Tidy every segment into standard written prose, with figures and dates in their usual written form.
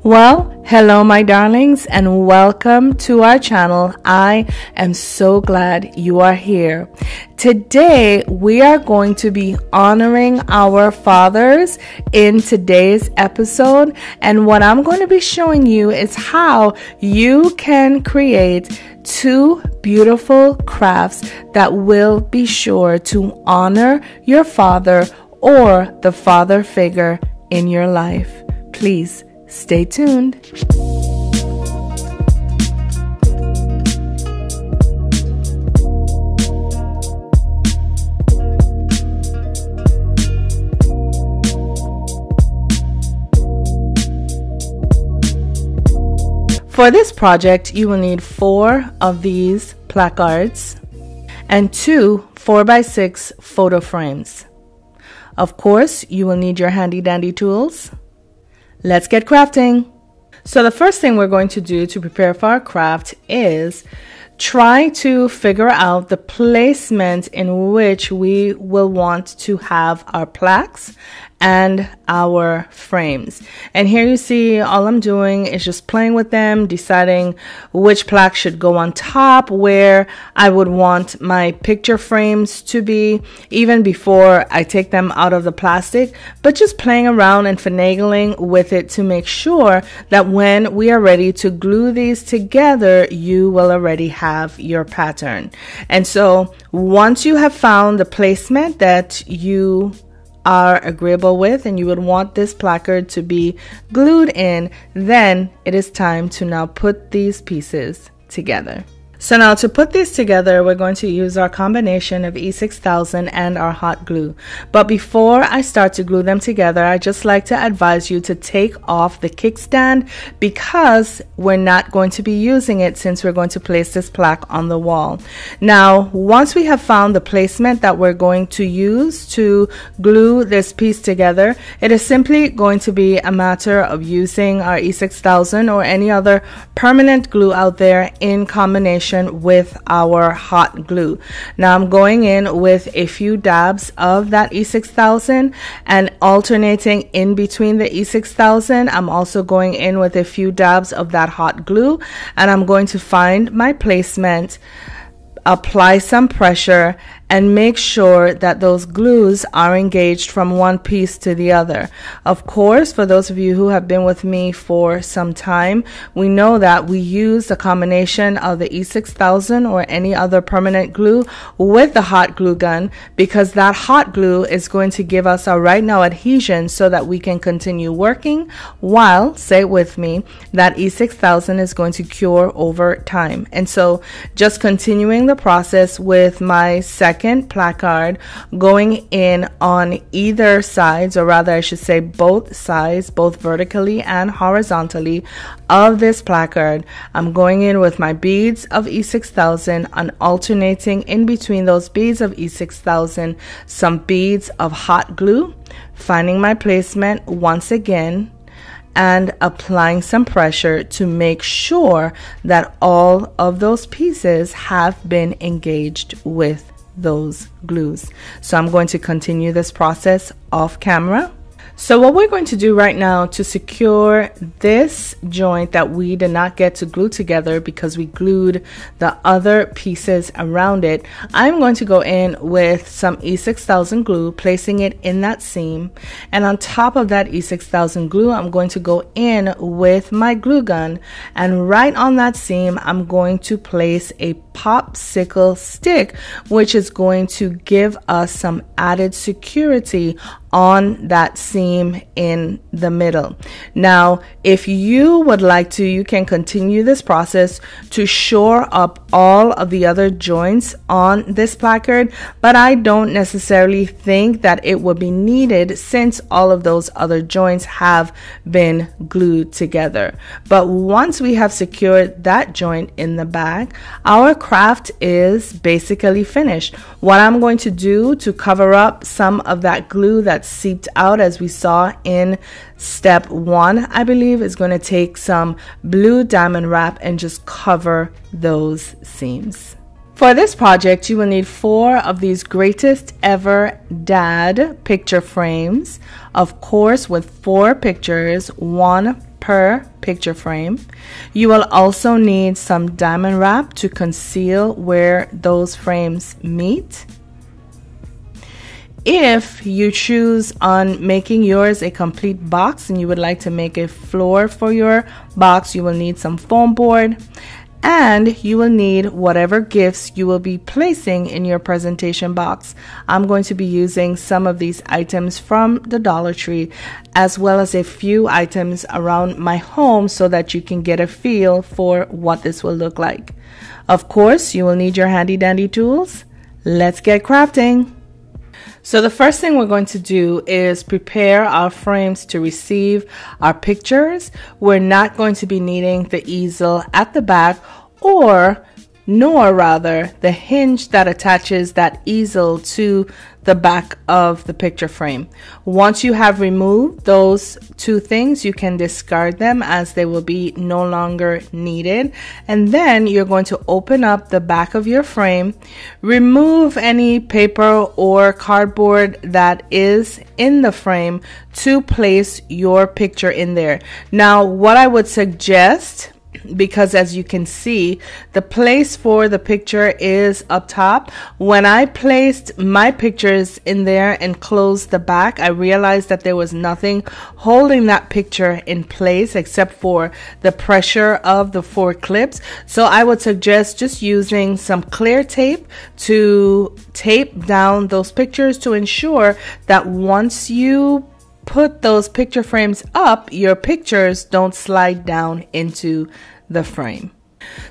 Well, hello my darlings and welcome to our channel. I am so glad you are here. Today we are going to be honoring our fathers in today's episode, and what I'm going to be showing you is how you can create two beautiful crafts that will be sure to honor your father or the father figure in your life. Please stay tuned. For this project, you will need 4 of these placards and 2 4x6 photo frames. Of course, you will need your handy dandy tools. Let's get crafting. So the first thing we're going to do to prepare for our craft is try to figure out the placement in which we will want to have our plaques and our frames. And here you see all I'm doing is just playing with them, deciding which plaque should go on top, where I would want my picture frames to be, even before I take them out of the plastic, but just playing around and finagling with it to make sure that when we are ready to glue these together, you will already have your pattern. And so once you have found the placement that you are agreeable with and you would want this placard to be glued in, then it is time to now put these pieces together. So now to put these together, we're going to use our combination of E6000 and our hot glue. But before I start to glue them together, I just like to advise you to take off the kickstand because we're not going to be using it since we're going to place this plaque on the wall. Now, once we have found the placement that we're going to use to glue this piece together, it is simply going to be a matter of using our E6000 or any other permanent glue out there in combination with our hot glue. Now I'm going in with a few dabs of that E6000 and alternating in between the E6000. I'm also going in with a few dabs of that hot glue, and I'm going to find my placement, apply some pressure, and make sure that those glues are engaged from one piece to the other. Of course, for those of you who have been with me for some time, we know that we use a combination of the E6000 or any other permanent glue with the hot glue gun, because that hot glue is going to give us a right now adhesion so that we can continue working while, say it with me, that E6000 is going to cure over time. And so just continuing the process with my second placard, going in on either sides, or rather I should say both sides, both vertically and horizontally of this placard. I'm going in with my beads of E6000 and alternating in between those beads of E6000 some beads of hot glue, finding my placement once again and applying some pressure to make sure that all of those pieces have been engaged with those glues. So I'm going to continue this process off camera. So what we're going to do right now to secure this joint that we did not get to glue together because we glued the other pieces around it, I'm going to go in with some E6000 glue, placing it in that seam, and on top of that E6000 glue, I'm going to go in with my glue gun, and right on that seam, I'm going to place a popsicle stick, which is going to give us some added security on that seam in the middle. Now, if you would like to, you can continue this process to shore up all of the other joints on this placard, but I don't necessarily think that it would be needed since all of those other joints have been glued together. But once we have secured that joint in the back, our craft is basically finished. What I'm going to do to cover up some of that glue that seeped out, as we saw in step 1, I believe, is going to take some blue diamond wrap and just cover those seams. For this project, you will need 4 of these greatest ever dad picture frames, of course, with 4 pictures, 1 per picture frame. You will also need some diamond wrap to conceal where those frames meet. If you choose on making yours a complete box and you would like to make a floor for your box, you will need some foam board, and you will need whatever gifts you will be placing in your presentation box. I'm going to be using some of these items from the Dollar Tree, as well as a few items around my home, so that you can get a feel for what this will look like. Of course, you will need your handy dandy tools. Let's get crafting. So the first thing we're going to do is prepare our frames to receive our pictures. We're not going to be needing the easel at the back, nor rather the hinge that attaches that easel to the back of the picture frame. Once you have removed those two things, you can discard them as they will be no longer needed. And then you're going to open up the back of your frame, remove any paper or cardboard that is in the frame to place your picture in there. Now, what I would suggest, because as you can see, the place for the picture is up top. When I placed my pictures in there and closed the back, I realized that there was nothing holding that picture in place except for the pressure of the 4 clips. So I would suggest just using some clear tape to tape down those pictures to ensure that once you put those picture frames up, your pictures don't slide down into the frame.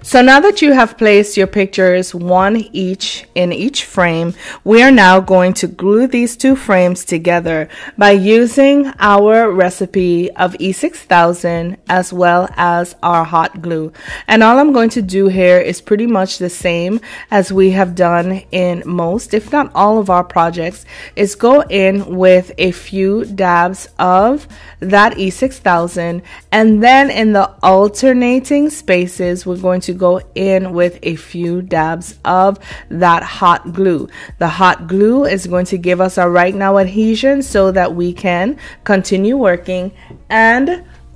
So now that you have placed your pictures one each in each frame, we are now going to glue these two frames together by using our recipe of E6000 as well as our hot glue. And all I'm going to do here is pretty much the same as we have done in most, if not all of our projects, is go in with a few dabs of that E6000, and then in the alternating spaces we're going to go in with a few dabs of that hot glue. The hot glue is going to give us our right now adhesion so that we can continue working,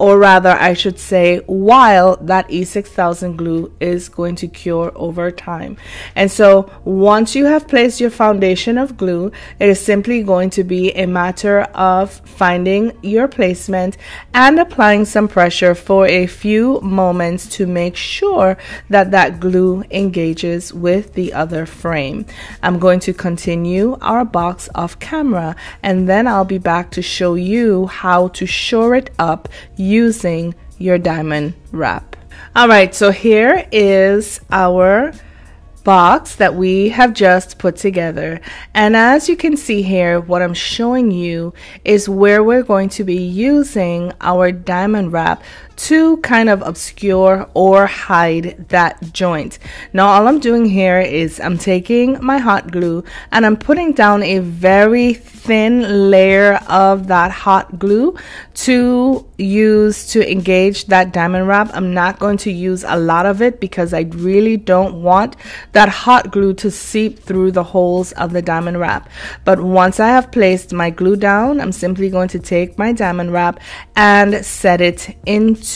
or rather I should say, while that E6000 glue is going to cure over time. And so once you have placed your foundation of glue, it is simply going to be a matter of finding your placement and applying some pressure for a few moments to make sure that that glue engages with the other frame. I'm going to continue our box off camera, and then I'll be back to show you how to shore it up using your diamond wrap. All right, so here is our box that we have just put together, and as you can see here, what I'm showing you is where we're going to be using our diamond wrap to kind of obscure or hide that joint. Now all I'm doing here is I'm taking my hot glue and I'm putting down a very thin layer of that hot glue to use to engage that diamond wrap. I'm not going to use a lot of it because I really don't want that hot glue to seep through the holes of the diamond wrap. But once I have placed my glue down, I'm simply going to take my diamond wrap and set it into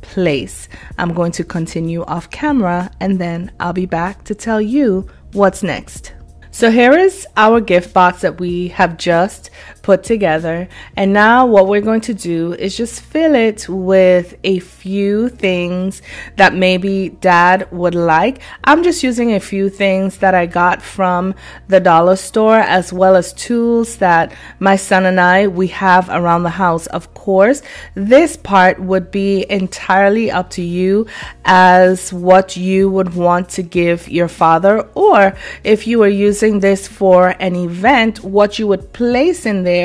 place. I'm going to continue off camera, and then I'll be back to tell you what's next. So here is our gift box that we have just put together, and now what we're going to do is just fill it with a few things that maybe Dad would like. I'm just using a few things that I got from the dollar store, as well as tools that my son and we have around the house. Of course, this part would be entirely up to you as what you would want to give your father, or if you were using this for an event, what you would place in there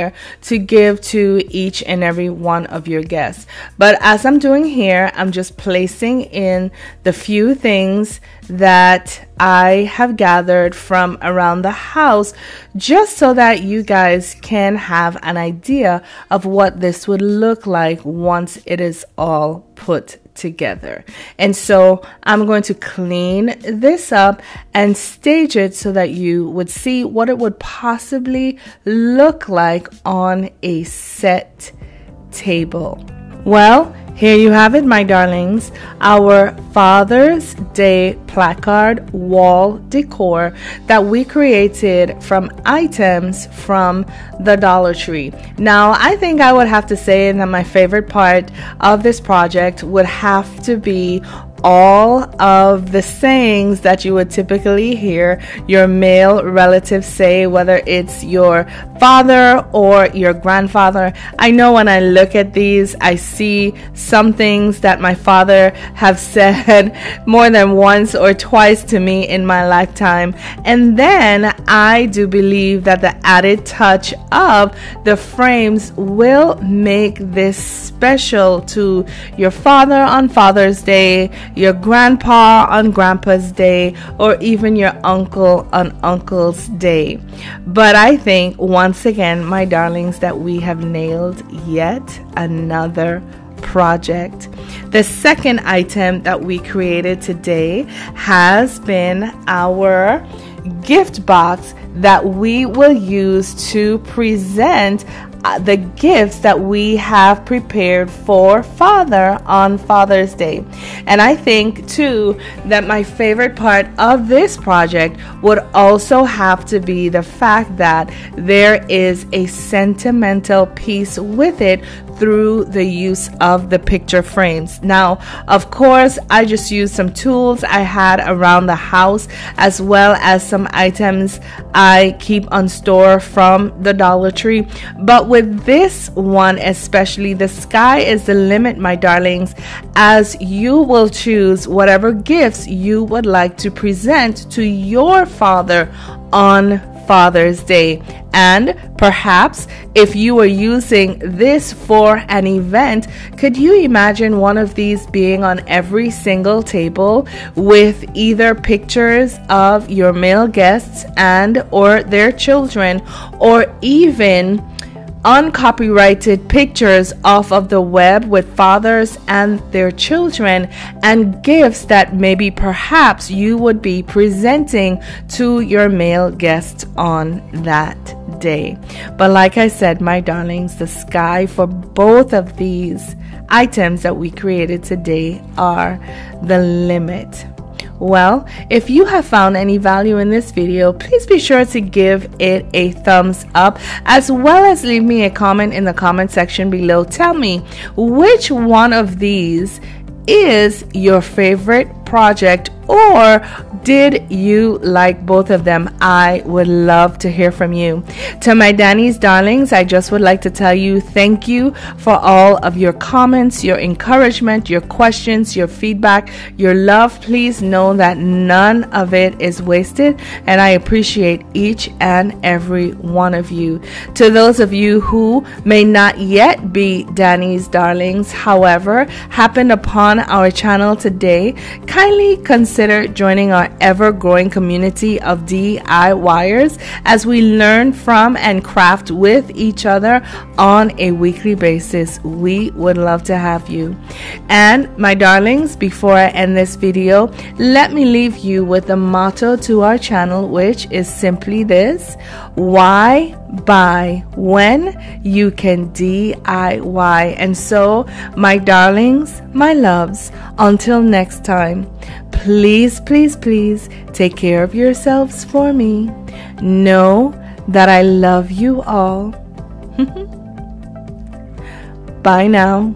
to give to each and every one of your guests. But as I'm doing here, I'm just placing in the few things that I have gathered from around the house, just so that you guys can have an idea of what this would look like once it is all put together. And so I'm going to clean this up and stage it so that you would see what it would possibly look like on a set table. Well, Here you have it, my darlings, our Father's Day placard wall decor that we created from items from the Dollar Tree. Now, I think I would have to say that my favorite part of this project would have to be all of the sayings that you would typically hear your male relatives say, whether it's your father or your grandfather. I know when I look at these, I see some things that my father have said more than once or twice to me in my lifetime. And then I do believe that the added touch of the frames will make this special to your father on Father's Day, your grandpa on Grandpa's Day, or even your uncle on Uncle's Day. But I think once again, my darlings, that we have nailed yet another project. The second item that we created today has been our gift box that we will use to present the gifts that we have prepared for Father on Father's Day. And I think too that my favorite part of this project would also have to be the fact that there is a sentimental piece with it through the use of the picture frames. Now, of course, I just used some tools I had around the house, as well as some items I keep on store from the Dollar Tree. But with this one especially, the sky is the limit, my darlings, as you will choose whatever gifts you would like to present to your father on Father's Day. And perhaps if you were using this for an event, could you imagine one of these being on every single table with either pictures of your male guests and or their children, or even uncopyrighted pictures off of the web with fathers and their children, and gifts that maybe perhaps you would be presenting to your male guests on that day. But like I said, my darlings, the sky for both of these items that we created today are the limit. Well, if you have found any value in this video, please be sure to give it a thumbs up, as well as leave me a comment in the comment section below. Tell me which one of these is your favorite project, or did you like both of them? I would love to hear from you. To my Danny's darlings, I just would like to tell you thank you for all of your comments, your encouragement, your questions, your feedback, your love. Please know that none of it is wasted, and I appreciate each and every one of you. To those of you who may not yet be Danny's darlings, however, happened upon our channel today, kindly consider joining our ever-growing community of DIYers as we learn from and craft with each other on a weekly basis. We would love to have you. And my darlings, before I end this video, let me leave you with the motto to our channel, which is simply this: why buy when you can DIY? And so, my darlings, my loves, until next time, please, please, please take care of yourselves for me. Know that I love you all. Bye now.